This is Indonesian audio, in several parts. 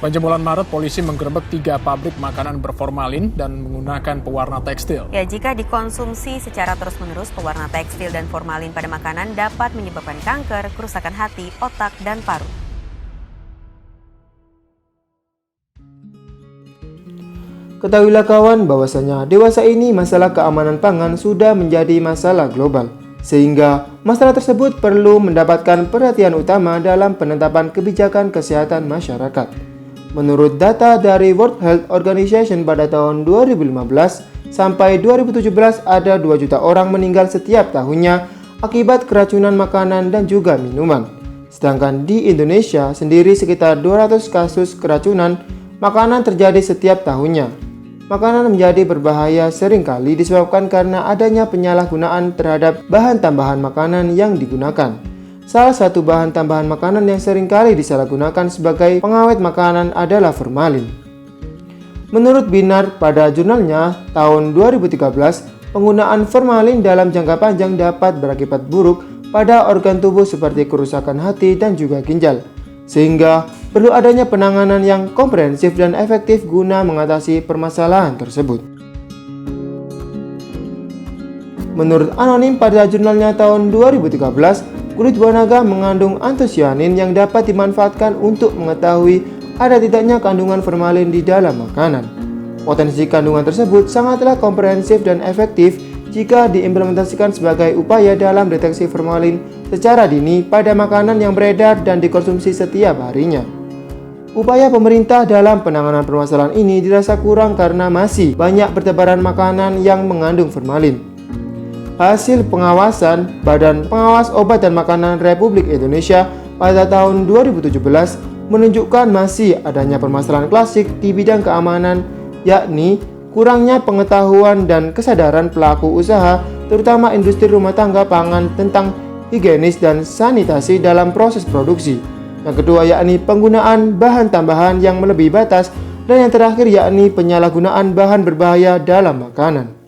Penjemputan Maret, polisi menggerebek 3 pabrik makanan berformalin dan menggunakan pewarna tekstil. Ya, jika dikonsumsi secara terus-menerus, pewarna tekstil dan formalin pada makanan dapat menyebabkan kanker, kerusakan hati, otak, dan paru. Ketahuilah kawan bahwasanya dewasa ini masalah keamanan pangan sudah menjadi masalah global. Sehingga masalah tersebut perlu mendapatkan perhatian utama dalam penetapan kebijakan kesehatan masyarakat. Menurut data dari World Health Organization pada tahun 2015 sampai 2017 ada 2 juta orang meninggal setiap tahunnya akibat keracunan makanan dan juga minuman. Sedangkan di Indonesia sendiri sekitar 200 kasus keracunan makanan terjadi setiap tahunnya. Makanan menjadi berbahaya seringkali disebabkan karena adanya penyalahgunaan terhadap bahan tambahan makanan yang digunakan. Salah satu bahan tambahan makanan yang seringkali disalahgunakan sebagai pengawet makanan adalah formalin. Menurut Binar pada jurnalnya tahun 2013, penggunaan formalin dalam jangka panjang dapat berakibat buruk pada organ tubuh seperti kerusakan hati dan juga ginjal. Sehingga perlu adanya penanganan yang komprehensif dan efektif guna mengatasi permasalahan tersebut. Menurut Anonim pada jurnalnya tahun 2013, kulit buah naga mengandung antosianin yang dapat dimanfaatkan untuk mengetahui ada tidaknya kandungan formalin di dalam makanan. Potensi kandungan tersebut sangatlah komprehensif dan efektif jika diimplementasikan sebagai upaya dalam deteksi formalin secara dini pada makanan yang beredar dan dikonsumsi setiap harinya. Upaya pemerintah dalam penanganan permasalahan ini dirasa kurang karena masih banyak bertebaran makanan yang mengandung formalin. Hasil pengawasan Badan Pengawas Obat dan Makanan Republik Indonesia pada tahun 2017 menunjukkan masih adanya permasalahan klasik di bidang keamanan, yakni kurangnya pengetahuan dan kesadaran pelaku usaha, terutama industri rumah tangga pangan tentang higienis dan sanitasi dalam proses produksi. Yang kedua yakni penggunaan bahan tambahan yang melebihi batas, dan yang terakhir yakni penyalahgunaan bahan berbahaya dalam makanan.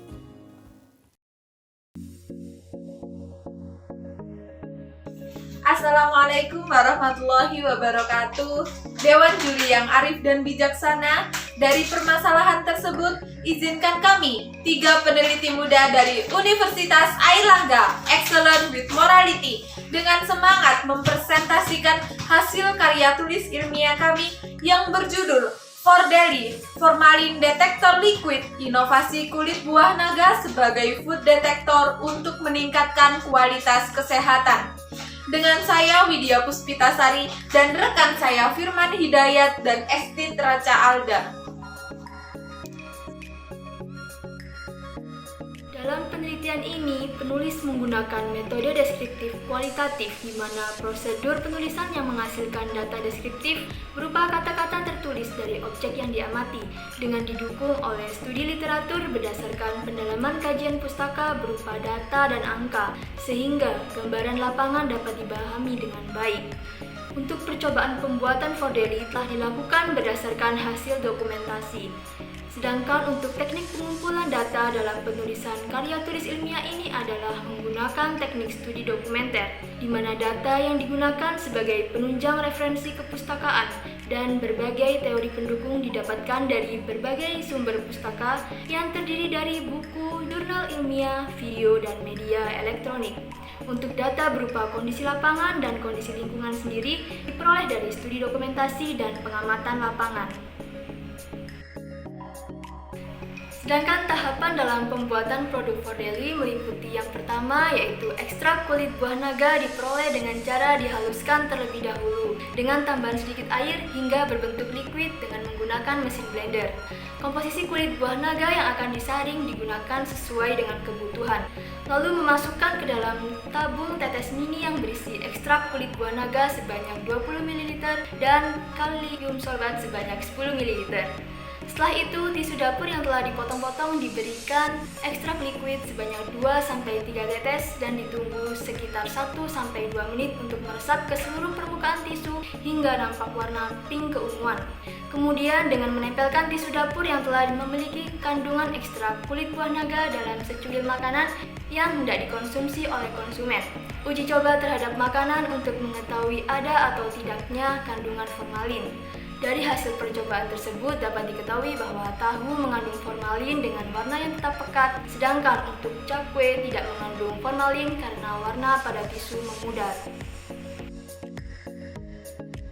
Assalamualaikum warahmatullahi wabarakatuh. Dewan Juri yang arif dan bijaksana, dari permasalahan tersebut izinkan kami, 3 peneliti muda dari Universitas Airlangga, Excellent with Morality, dengan semangat mempresentasikan hasil karya tulis ilmiah kami yang berjudul Fordeli, Formalin Detektor Liquid, Inovasi Kulit Buah Naga sebagai Food Detector untuk meningkatkan kualitas kesehatan. Dengan saya Widya Puspitasari dan rekan saya Firman Hidayat dan Esti Traca Alda. Dalam penelitian ini, penulis menggunakan metode deskriptif kualitatif di mana prosedur penulisan yang menghasilkan data deskriptif berupa kata-kata tertulis dari objek yang diamati dengan didukung oleh studi literatur berdasarkan pendalaman kajian pustaka berupa data dan angka sehingga gambaran lapangan dapat dipahami dengan baik. Untuk percobaan pembuatan Fordeli telah dilakukan berdasarkan hasil dokumentasi. Sedangkan untuk teknik pengumpulan data dalam penulisan karya tulis ilmiah ini adalah menggunakan teknik studi dokumenter, di mana data yang digunakan sebagai penunjang referensi kepustakaan dan berbagai teori pendukung didapatkan dari berbagai sumber pustaka yang terdiri dari buku, jurnal ilmiah, video, dan media elektronik. Untuk data berupa kondisi lapangan dan kondisi lingkungan sendiri diperoleh dari studi dokumentasi dan pengamatan lapangan. Sedangkan tahapan dalam pembuatan produk Fordeli meliputi yang pertama yaitu ekstrak kulit buah naga diperoleh dengan cara dihaluskan terlebih dahulu dengan tambahan sedikit air hingga berbentuk liquid dengan menggunakan mesin blender. Komposisi kulit buah naga yang akan disaring digunakan sesuai dengan kebutuhan. Lalu memasukkan ke dalam tabung tetes mini yang berisi ekstrak kulit buah naga sebanyak 20 ml dan kalium sorbat sebanyak 10 ml. Setelah itu, tisu dapur yang telah dipotong-potong diberikan ekstrak liquid sebanyak 2-3 tetes dan ditunggu sekitar 1-2 menit untuk meresap ke seluruh permukaan tisu hingga nampak warna pink keunguan. Kemudian dengan menempelkan tisu dapur yang telah memiliki kandungan ekstrak kulit buah naga dalam secuil makanan yang hendak dikonsumsi oleh konsumen. Uji coba terhadap makanan untuk mengetahui ada atau tidaknya kandungan formalin. Dari hasil percobaan tersebut dapat diketahui bahwa tahu mengandung formalin dengan warna yang tetap pekat, sedangkan untuk cakwe tidak mengandung formalin karena warna pada tisu memudar.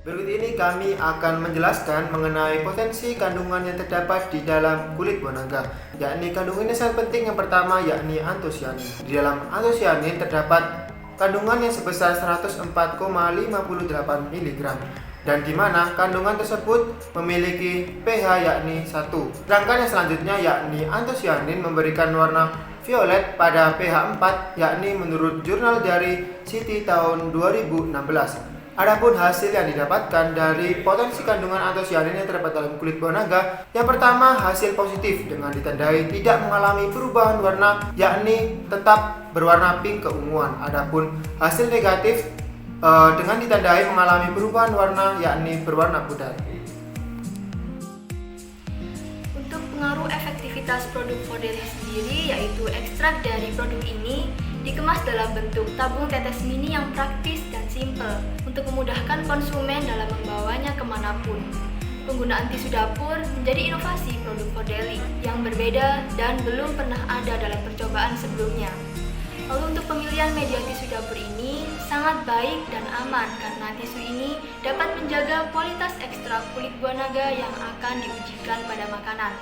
Berikut ini kami akan menjelaskan mengenai potensi kandungan yang terdapat di dalam kulit buah naga, yakni kandungan yang sangat penting. Yang pertama yakni antosianin. Di dalam antosianin terdapat kandungan yang sebesar 104,58 mg, dan di mana kandungan tersebut memiliki pH yakni 1. Sedangkan yang selanjutnya yakni antosianin memberikan warna violet pada pH 4, yakni menurut jurnal dari City tahun 2016. Adapun hasil yang didapatkan dari potensi kandungan antosianin yang terdapat dalam kulit buah naga, yang pertama hasil positif dengan ditandai tidak mengalami perubahan warna, yakni tetap berwarna pink keunguan. Adapun hasil negatif dengan ditandai mengalami perubahan warna, yakni berwarna pudar. Untuk pengaruh efektivitas produk Fordeli sendiri, yaitu ekstrak dari produk ini dikemas dalam bentuk tabung tetes mini yang praktis dan simpel untuk memudahkan konsumen dalam membawanya kemanapun. Penggunaan tisu dapur menjadi inovasi produk Fordeli yang berbeda dan belum pernah ada dalam percobaan sebelumnya. Lalu untuk pemilihan media tisu dapur ini sangat baik dan aman karena tisu ini dapat menjaga kualitas ekstrak kulit buah naga yang akan diujikan pada makanan.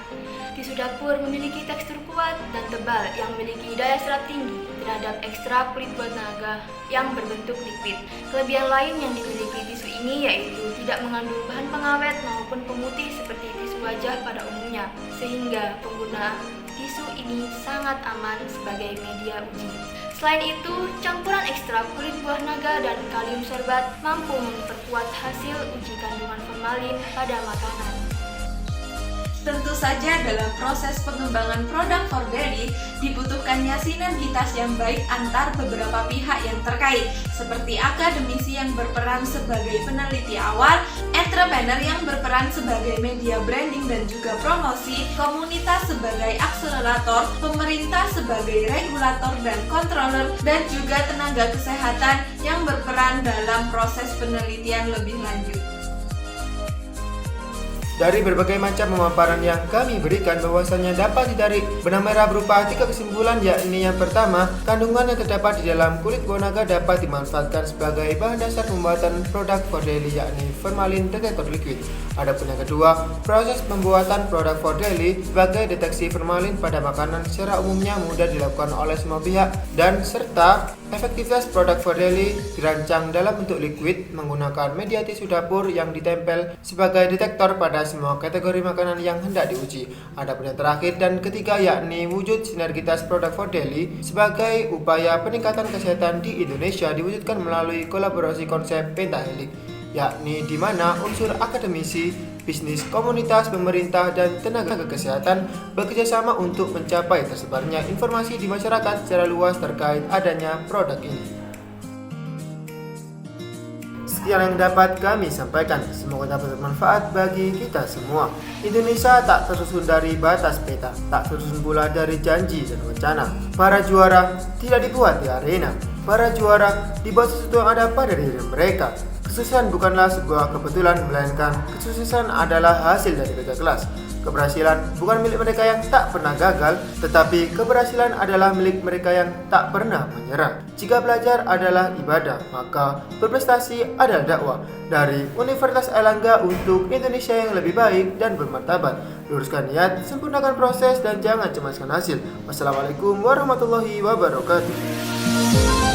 Tisu dapur memiliki tekstur kuat dan tebal yang memiliki daya serap tinggi terhadap ekstrak kulit buah naga yang berbentuk liquid. Kelebihan lain yang dimiliki tisu ini yaitu tidak mengandung bahan pengawet maupun pemutih seperti tisu wajah pada umumnya, sehingga pengguna tisu ini sangat aman sebagai media uji. Selain itu, campuran ekstrak kulit buah naga dan kalium sorbat mampu memperkuat hasil uji kandungan formalin pada makanan. Tentu saja dalam proses pengembangan produk Fordeli dibutuhkannya sinergitas yang baik antar beberapa pihak yang terkait, seperti akademisi yang berperan sebagai peneliti awal, entrepreneur yang berperan sebagai media branding dan juga promosi, komunitas sebagai akselerator, pemerintah sebagai regulator dan controller, dan juga tenaga kesehatan yang berperan dalam proses penelitian lebih lanjut. Dari berbagai macam pemaparan yang kami berikan, bahwasannya dapat ditarik benang merah berupa 3 kesimpulan, yakni yang pertama, kandungan yang terdapat di dalam kulit buah naga dapat dimanfaatkan sebagai bahan dasar pembuatan produk Fordeli, yakni formalin detektor liquid. Adapun yang kedua, proses pembuatan produk Fordeli sebagai deteksi formalin pada makanan secara umumnya mudah dilakukan oleh semua pihak, dan serta efektivitas produk Fordeli dirancang dalam bentuk liquid menggunakan media tisu dapur yang ditempel sebagai detektor pada semua kategori makanan yang hendak diuji. Adapun yang terakhir dan ketiga yakni wujud sinergitas produk Fordeli sebagai upaya peningkatan kesehatan di Indonesia diwujudkan melalui kolaborasi konsep pentahelik, yakni di mana unsur akademisi, bisnis, komunitas, pemerintah, dan tenaga kesehatan bekerjasama untuk mencapai tersebarnya informasi di masyarakat secara luas terkait adanya produk ini. Sekian yang dapat kami sampaikan, semoga dapat bermanfaat bagi kita semua. Indonesia tak tersusun dari batas peta, tak tersusun pula dari janji dan rencana. Para juara tidak dibuat di arena, para juara dibuat sesuatu yang ada pada diri mereka. Kesuksesan bukanlah sebuah kebetulan, melainkan kesuksesan adalah hasil dari kerja keras. Keberhasilan bukan milik mereka yang tak pernah gagal, tetapi keberhasilan adalah milik mereka yang tak pernah menyerah. Jika belajar adalah ibadah, maka berprestasi adalah dakwah. Dari Universitas Airlangga untuk Indonesia yang lebih baik dan bermartabat. Luruskan niat, sempurnakan proses, dan jangan cemaskan hasil. Wassalamualaikum warahmatullahi wabarakatuh.